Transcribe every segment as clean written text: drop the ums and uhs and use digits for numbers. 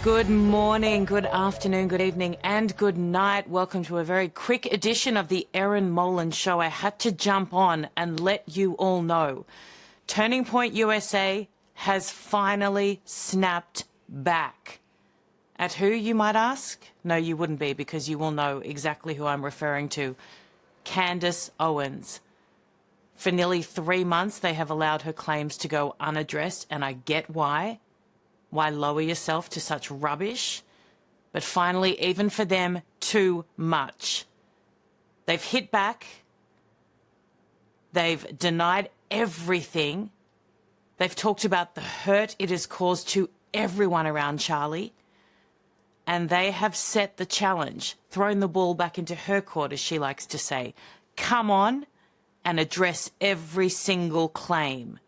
Good morning, good afternoon, good evening, and good night. Welcome to a very quick edition of the Erin Molan Show. I had to jump on and let you all know. Turning Point USA has finally snapped back. At who, you might ask? No, you wouldn't be, because you will know exactly who I'm referring to. Candace Owens. For nearly 3 months, they have allowed her claims to go unaddressed, and I get why. Why lower yourself to such rubbish? But finally, even for them, too much. They've hit back. They've denied everything. They've talked about the hurt it has caused to everyone around Charlie. And they have set the challenge, thrown the ball back into her court, as she likes to say. Come on and address every single claim.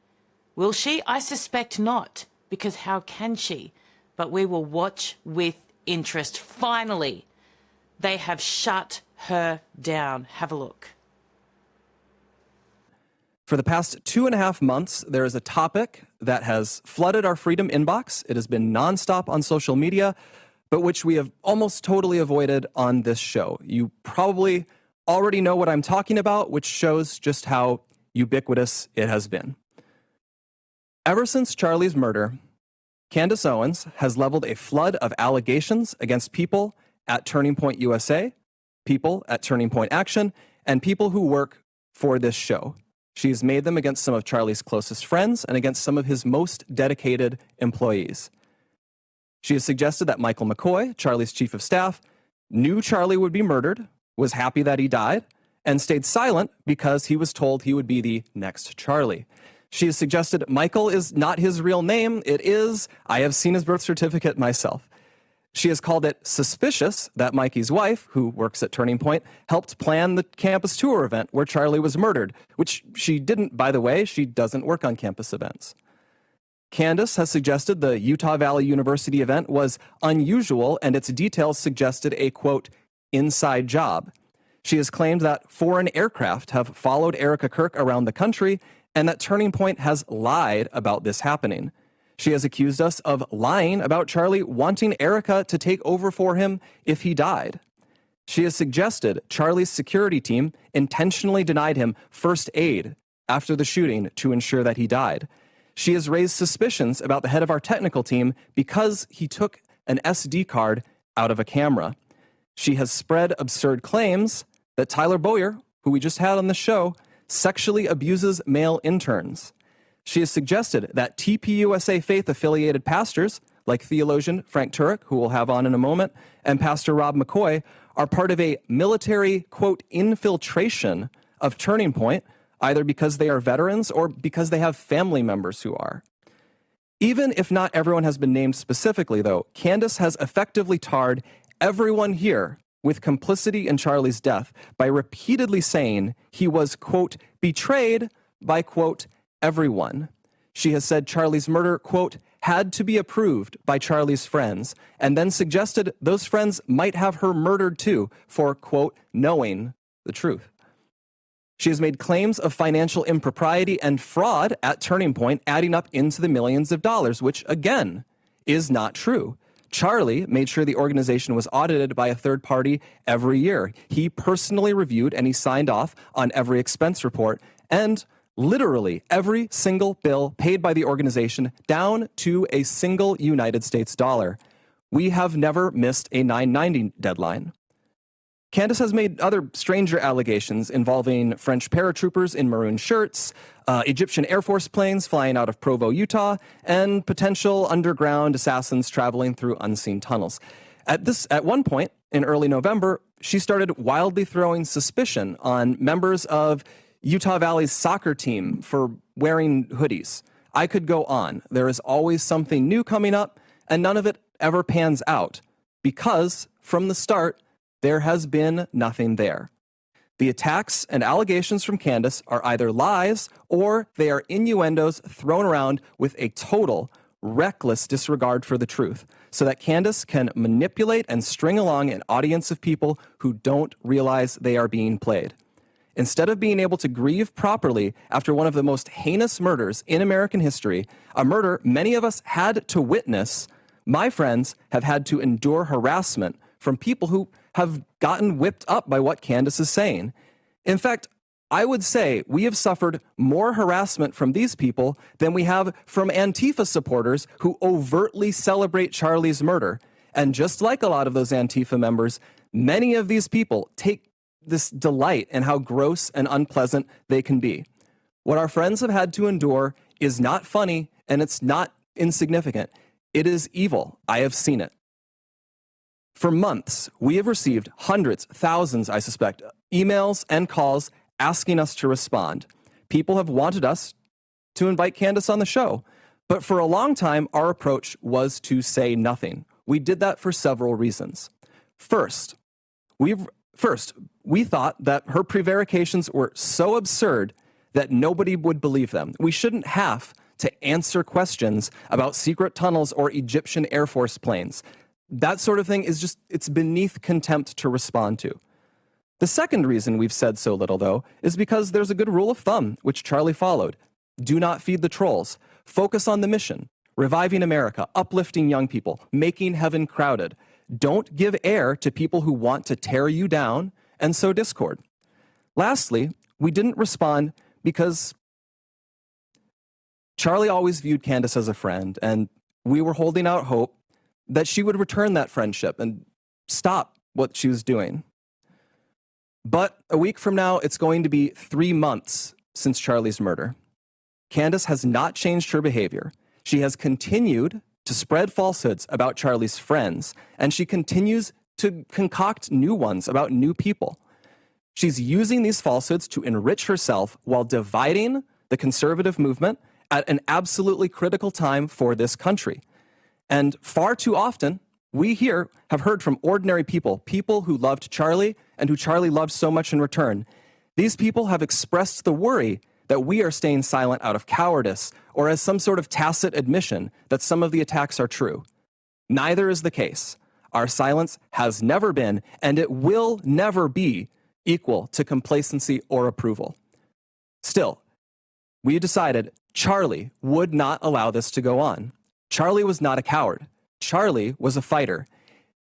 Will she? I suspect not. Because how can she? But we will watch with interest. Finally, they have shut her down. Have a look. For the past 2.5 months, there is a topic that has flooded our Freedom inbox. It has been nonstop on social media, but which we have almost totally avoided on this show. You probably already know what I'm talking about, which shows just how ubiquitous it has been. Ever since Charlie's murder, Candace Owens has leveled a flood of allegations against people at Turning Point USA, people at Turning Point Action, and people who work for this show. She's made them against some of Charlie's closest friends and against some of his most dedicated employees. She has suggested that Michael McCoy, Charlie's chief of staff, knew Charlie would be murdered, was happy that he died, and stayed silent because he was told he would be the next Charlie. She has suggested Michael is not his real name. It is. I have seen his birth certificate myself. She has called it suspicious that Mikey's wife, who works at Turning Point, helped plan the campus tour event where Charlie was murdered, which she didn't, by the way. She doesn't work on campus events. Candace has suggested the Utah Valley University event was unusual and its details suggested a, quote, inside job. She has claimed that foreign aircraft have followed Erica Kirk around the country and that Turning Point has lied about this happening. She has accused us of lying about Charlie wanting Erica to take over for him if he died. She has suggested Charlie's security team intentionally denied him first aid after the shooting to ensure that he died. She has raised suspicions about the head of our technical team because he took an SD card out of a camera. She has spread absurd claims that Tyler Boyer, who we just had on the show, sexually abuses male interns. She has suggested that TPUSA faith-affiliated pastors, like theologian Frank Turek, who we'll have on in a moment, and Pastor Rob McCoy, are part of a military, quote, infiltration of Turning Point, either because they are veterans or because they have family members who are. Even if not everyone has been named specifically, though, Candace has effectively tarred everyone here with complicity in Charlie's death by repeatedly saying he was, quote, betrayed by, quote, everyone. She has said Charlie's murder, quote, had to be approved by Charlie's friends, and then suggested those friends might have her murdered too for, quote, knowing the truth. She has made claims of financial impropriety and fraud at Turning Point, adding up into the millions of dollars, which, again, is not true. Charlie made sure the organization was audited by a third party every year. He personally reviewed and he signed off on every expense report, and literally every single bill paid by the organization down to a single United States dollar. We have never missed a 990 deadline. Candace has made other stranger allegations involving French paratroopers in maroon shirts, Egyptian Air Force planes flying out of Provo, Utah, and potential underground assassins traveling through unseen tunnels. At one point in early November, she started wildly throwing suspicion on members of Utah Valley's soccer team for wearing hoodies. I could go on. There is always something new coming up, and none of it ever pans out because, from the start, there has been nothing there. The attacks and allegations from Candace are either lies or they are innuendos thrown around with a total, reckless disregard for the truth so that Candace can manipulate and string along an audience of people who don't realize they are being played. Instead of being able to grieve properly after one of the most heinous murders in American history, a murder many of us had to witness, my friends have had to endure harassment from people who have gotten whipped up by what Candace is saying. In fact, I would say we have suffered more harassment from these people than we have from Antifa supporters who overtly celebrate Charlie's murder. And just like a lot of those Antifa members, many of these people take this delight in how gross and unpleasant they can be. What our friends have had to endure is not funny, and it's not insignificant. It is evil. I have seen it. For months, we have received hundreds, thousands, I suspect, emails and calls asking us to respond. People have wanted us to invite Candace on the show. But for a long time, our approach was to say nothing. We did that for several reasons. First, we thought that her prevarications were so absurd that nobody would believe them. We shouldn't have to answer questions about secret tunnels or Egyptian Air Force planes. That sort of thing is just, it's beneath contempt to respond to. The second reason we've said so little, though, is because there's a good rule of thumb, which Charlie followed. Do not feed the trolls. Focus on the mission. Reviving America, uplifting young people, making heaven crowded. Don't give air to people who want to tear you down and sow discord. Lastly, we didn't respond because Charlie always viewed Candace as a friend, and we were holding out hope that she would return that friendship and stop what she was doing. But a week from now, it's going to be 3 months since Charlie's murder. Candace has not changed her behavior. She has continued to spread falsehoods about Charlie's friends, and she continues to concoct new ones about new people. She's using these falsehoods to enrich herself while dividing the conservative movement at an absolutely critical time for this country. And far too often, we here have heard from ordinary people, people who loved Charlie and who Charlie loved so much in return. These people have expressed the worry that we are staying silent out of cowardice or as some sort of tacit admission that some of the attacks are true. Neither is the case. Our silence has never been, and it will never be, equal to complacency or approval. Still, we decided Charlie would not allow this to go on. Charlie was not a coward. Charlie was a fighter.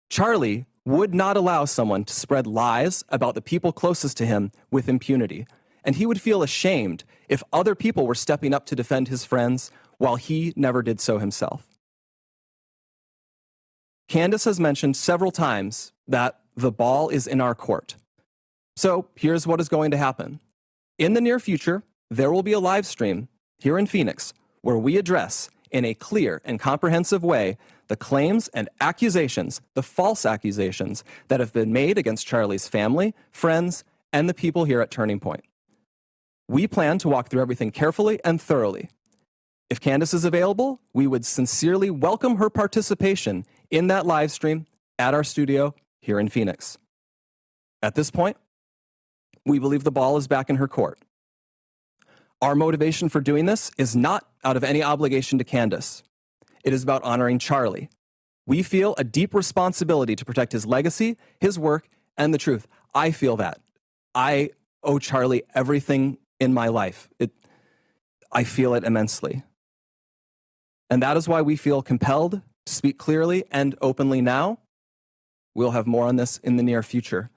Charlie would not allow someone to spread lies about the people closest to him with impunity. And he would feel ashamed if other people were stepping up to defend his friends while he never did so himself. Candace has mentioned several times that the ball is in our court. So here's what is going to happen. In the near future, there will be a live stream here in Phoenix where we address in a clear and comprehensive way the claims and accusations, the false accusations that have been made against Charlie's family, friends, and the people here at Turning Point. We plan to walk through everything carefully and thoroughly. If Candace is available, we would sincerely welcome her participation in that live stream at our studio here in Phoenix. At this point, we believe the ball is back in her court. Our motivation for doing this is not out of any obligation to Candace. It is about honoring Charlie. We feel a deep responsibility to protect his legacy, his work, and the truth. I feel that. I owe Charlie everything in my life. I feel it immensely. And that is why we feel compelled to speak clearly and openly now. We'll have more on this in the near future.